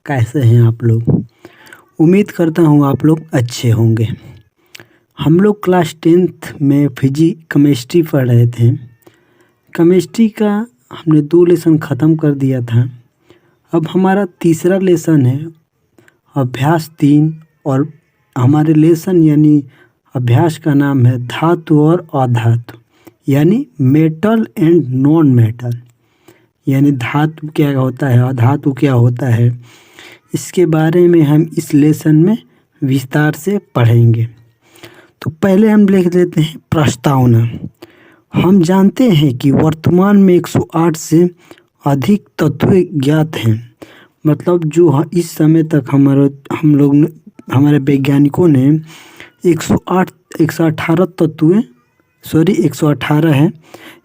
कैसे हैं आप लोग। उम्मीद करता हूँ आप लोग अच्छे होंगे। हम लोग क्लास 10th में केमिस्ट्री पढ़ रहे थे। केमिस्ट्री का हमने 2 लेसन ख़त्म कर दिया था। अब हमारा तीसरा लेसन है अभ्यास 3 और हमारे लेसन यानी अभ्यास का नाम है धातु और अधातु यानी मेटल एंड नॉन मेटल। यानी धातु क्या होता है, अधातु क्या होता है, इसके बारे में हम इस लेसन में विस्तार से पढ़ेंगे। तो पहले हम लिख लेते हैं प्रस्तावना। हम जानते हैं कि वर्तमान में 108 से अधिक तत्व ज्ञात हैं। मतलब जो इस समय तक हमारे वैज्ञानिकों ने 118 तत्व 118 है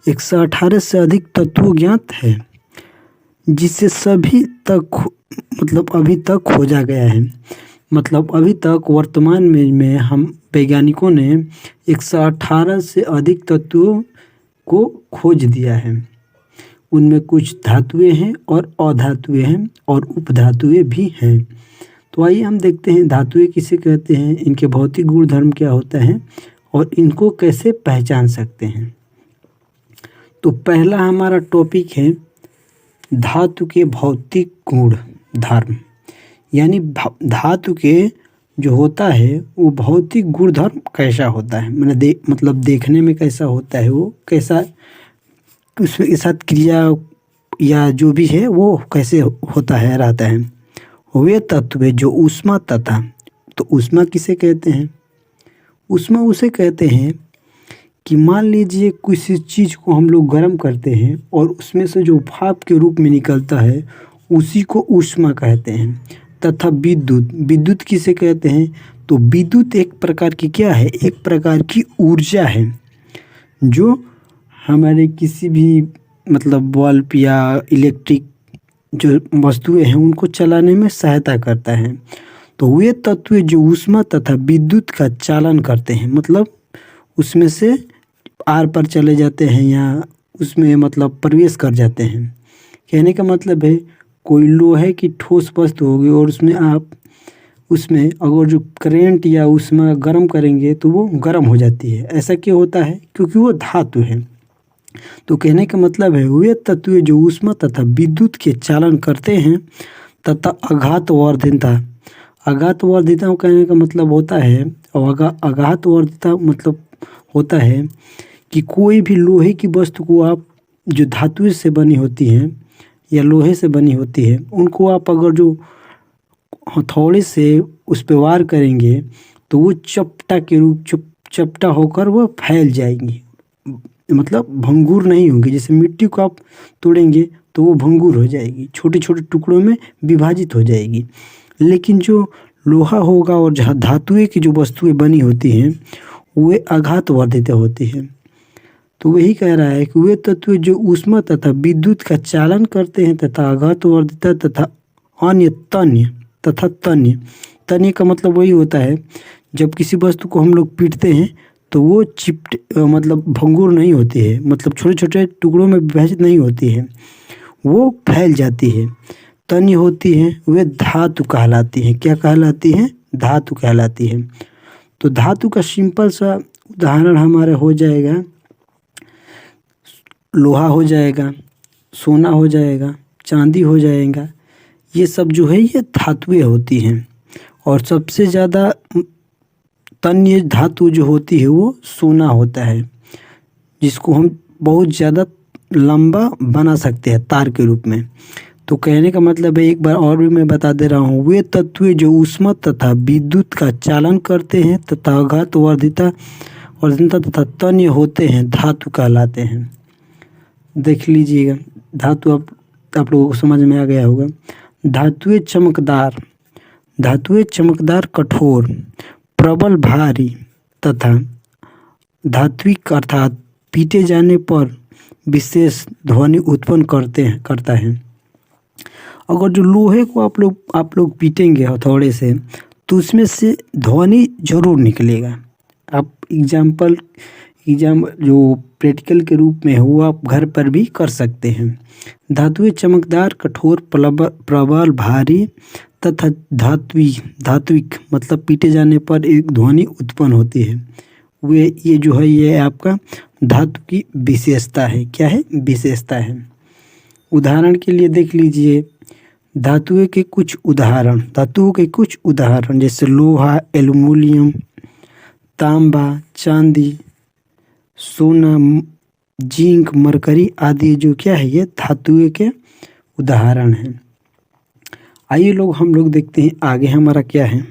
118 से अधिक तत्व ज्ञात है, जिससे अभी तक खोजा गया है। मतलब अभी तक वर्तमान में हम वैज्ञानिकों ने 118 से अधिक तत्वों को खोज दिया है। उनमें कुछ धातुएं हैं और अधातुएं हैं और उपधातुएं भी हैं। तो आइए हम देखते हैं धातुएं किसे कहते हैं, इनके भौतिक गुणधर्म क्या होता है और इनको कैसे पहचान सकते हैं। तो पहला हमारा टॉपिक है धातु के भौतिक गुण धर्म। यानी धातु के जो होता है वो भौतिक गुणधर्म कैसा होता है, मतलब देखने में कैसा होता है, वो कैसा उसके साथ क्रिया या जो भी है वो कैसे होता है रहता है। वे तत्व जो ऊष्मा तथा, तो ऊष्मा किसे कहते हैं, ऊष्मा उसे कहते हैं कि मान लीजिए किसी चीज़ को हम लोग गर्म करते हैं और उसमें से जो भाप के रूप में निकलता है उसी को ऊष्मा कहते हैं। तथा विद्युत किसे कहते हैं, तो विद्युत एक प्रकार की क्या है, एक प्रकार की ऊर्जा है जो हमारे किसी भी मतलब बल्ब या इलेक्ट्रिक जो वस्तुएं हैं उनको चलाने में सहायता करता है। तो वे तत्व जो ऊष्मा तथा विद्युत का चालन करते हैं, मतलब उसमें से आर पर चले जाते हैं या उसमें मतलब प्रवेश कर जाते हैं। कहने का मतलब है कोई लोहे की ठोस वस्तु होगी और उसमें अगर जो करंट या ऊष्मा गर्म करेंगे तो वो गर्म हो जाती है। ऐसा क्यों होता है, क्योंकि वो धातु है। तो कहने का मतलब है वे तत्व जो ऊष्मा तथा विद्युत के चालन करते हैं तथा आघातवर्धिता कहने का मतलब होता है, और आघातवर्धिता मतलब होता है कि कोई भी लोहे की वस्तु को आप जो धातु से बनी होती है या लोहे से बनी होती है उनको आप अगर जो हथौड़े से उस पर वार करेंगे तो वो चपटा होकर वो फैल जाएंगी, मतलब भंगुर नहीं होंगी। जैसे मिट्टी को आप तोड़ेंगे तो वो भंगुर हो जाएगी, छोटे छोटे टुकड़ों में विभाजित हो जाएगी। लेकिन जो लोहा होगा और जहाँ धातुएं की जो वस्तुएं बनी होती हैं वे आघातवर्धित होती हैं। तो वही कह रहा है कि वे तत्व जो ऊष्मा तथा विद्युत का चालन करते हैं तथा आघातवर्धिता तथा अन्य तन्य का मतलब वही होता है जब किसी वस्तु को हम लोग पीटते हैं तो वो मतलब भंगुर नहीं होती है, मतलब छोटे छोटे टुकड़ों में विभाजित नहीं होती है, वो फैल जाती है। तन्य होती है वे धातु कहलाती हैं। क्या कहलाती हैं, धातु कहलाती है। तो धातु का सिंपल सा उदाहरण हमारा हो जाएगा, लोहा हो जाएगा, सोना हो जाएगा, चांदी हो जाएगा। ये सब जो है ये धातुएं होती हैं। और सबसे ज़्यादा तन्य धातु जो होती है वो सोना होता है, जिसको हम बहुत ज़्यादा लंबा बना सकते हैं तार के रूप में। तो कहने का मतलब है, एक बार और भी मैं बता दे रहा हूँ, वे तत्व जो ऊष्मा तथा विद्युत का चालन करते हैं तथा आघातवर्धिता तथा तन्य होते हैं धातु कहलाते हैं। देख लीजिएगा धातु आप लोगों को समझ में आ गया होगा। धातुएं चमकदार कठोर प्रबल भारी तथा धात्विक अर्थात पीटे जाने पर विशेष ध्वनि उत्पन्न करता है। अगर जो लोहे को आप लोग पीटेंगे हथौड़े से तो उसमें से ध्वनि जरूर निकलेगा। आप एग्जाम जो प्रैक्टिकल के रूप में हो आप घर पर भी कर सकते हैं। धातुएं चमकदार कठोर प्रबल भारी तथा धात्विक मतलब पीटे जाने पर एक ध्वनि उत्पन्न होती है। वे ये जो है ये आपका धातु की विशेषता है। क्या है? विशेषता है। उदाहरण के लिए देख लीजिए धातुओं के कुछ उदाहरण जैसे लोहा, एल्युमिनियम, तांबा, चांदी, सोना, जिंक, मरकरी आदि जो क्या है ये धातुओं के उदाहरण हैं। आइए हम लोग देखते हैं आगे हमारा क्या है।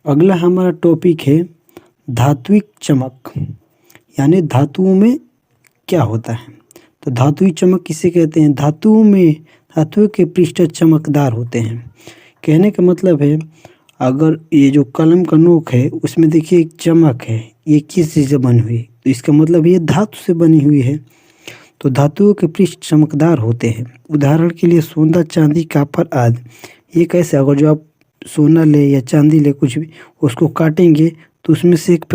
अगला हमारा टॉपिक है धात्विक चमक, यानी धातुओं में क्या होता है। तो धात्विक चमक किसे कहते हैं? धातुओं के पृष्ठ चमकदार होते हैं। कहने का मतलब है अगर ये जो कलम का नोक है उसमें देखिए एक चमक है, ये किस चीज़ से बनी हुई? तो इसका मतलब ये धातु से बनी हुई है। तो धातुओं के पृष्ठ चमकदार होते हैं। उदाहरण के लिए सोना, चांदी, कॉपर आदि। ये कैसे? अगर जो आप सोना ले या चांदी ले कुछ भी उसको काटेंगे तो उसमें से एक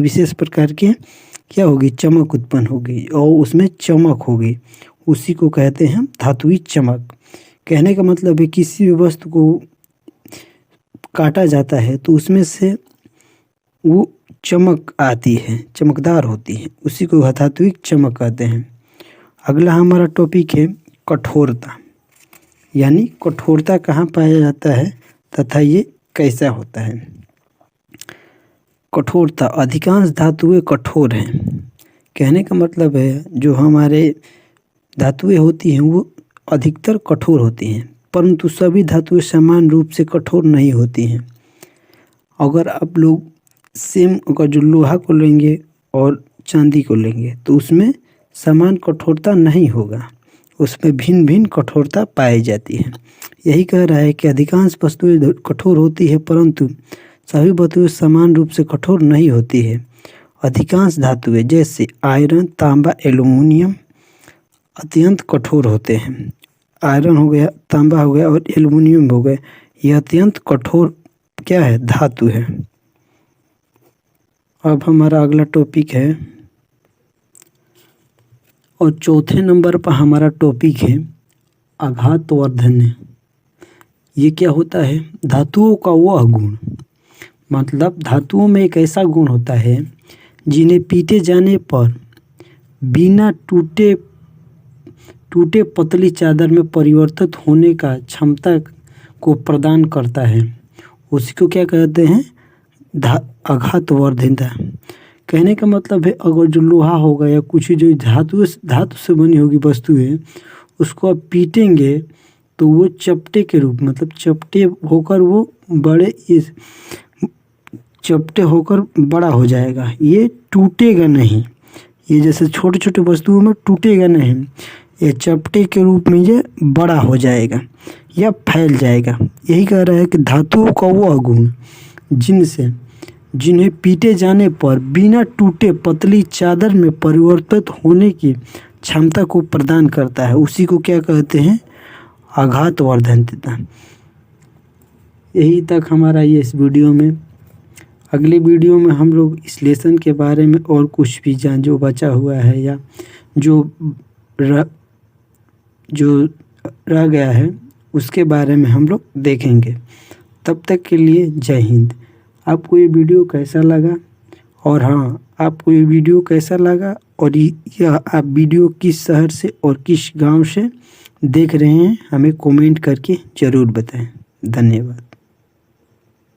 विशेष प्रकार की क्या होगी? चमक उत्पन्न होगी और उसमें चमक होगी, उसी को कहते हैं धात्विक चमक। कहने का मतलब है किसी भी वस्तु को काटा जाता है तो उसमें से वो चमक आती है, चमकदार होती है, उसी को धात्विक चमक कहते हैं। अगला हमारा टॉपिक है कठोरता, यानी कठोरता कहाँ पाया जाता है तथा ये कैसा होता है। कठोरता, अधिकांश धातुएं कठोर हैं। कहने का मतलब है जो हमारे धातुएं होती हैं वो अधिकतर कठोर होती हैं, परंतु सभी धातुएं समान रूप से कठोर नहीं होती हैं। अगर आप लोग अगर जो लोहा को लेंगे और चांदी को लेंगे तो उसमें समान कठोरता नहीं होगा, उसमें भिन्न भिन्न कठोरता पाई जाती है। यही कह रहा है कि अधिकांश वस्तुएं कठोर होती है परंतु सभी वस्तुएं समान रूप से कठोर नहीं होती है। अधिकांश धातुएं जैसे आयरन, तांबा, एल्युमिनियम अत्यंत कठोर होते हैं। आयरन हो गया, तांबा हो गया और एल्युमिनियम हो गया, यह अत्यंत कठोर क्या है? धातु है। अब हमारा अगला टॉपिक है और चौथे नंबर पर हमारा टॉपिक है आघातवर्धन। ये क्या होता है? धातुओं का वह गुण, मतलब धातुओं में एक ऐसा गुण होता है जिन्हें पीटे जाने पर बिना टूटे पतली चादर में परिवर्तित होने का क्षमता को प्रदान करता है, उसी को क्या कहते हैं? आघातवर्धनता। कहने का मतलब है अगर जो लोहा होगा या कुछ जो धातु से बनी होगी वस्तु है उसको आप पीटेंगे तो वो चपटे के रूप मतलब चपटे होकर बड़ा हो जाएगा, ये टूटेगा नहीं। ये जैसे छोटे छोटे वस्तुओं में टूटेगा नहीं, ये चपटे के रूप में ये बड़ा हो जाएगा या फैल जाएगा। यही कह रहा है कि धातुओं का वह गुण जिन्हें पीटे जाने पर बिना टूटे पतली चादर में परिवर्तित होने की क्षमता को प्रदान करता है, उसी को क्या कहते हैं? आघातवर्धनता। यही तक हमारा ये इस वीडियो में। अगले वीडियो में हम लोग इस लेसन के बारे में और कुछ भी जो बचा हुआ है या जो रह गया है उसके बारे में हम लोग देखेंगे। तब तक के लिए जय हिंद। आपको ये वीडियो कैसा लगा और आपको ये वीडियो कैसा लगा और यह आप वीडियो किस शहर से और किस गांव से देख रहे हैं हमें कमेंट करके ज़रूर बताएं। धन्यवाद।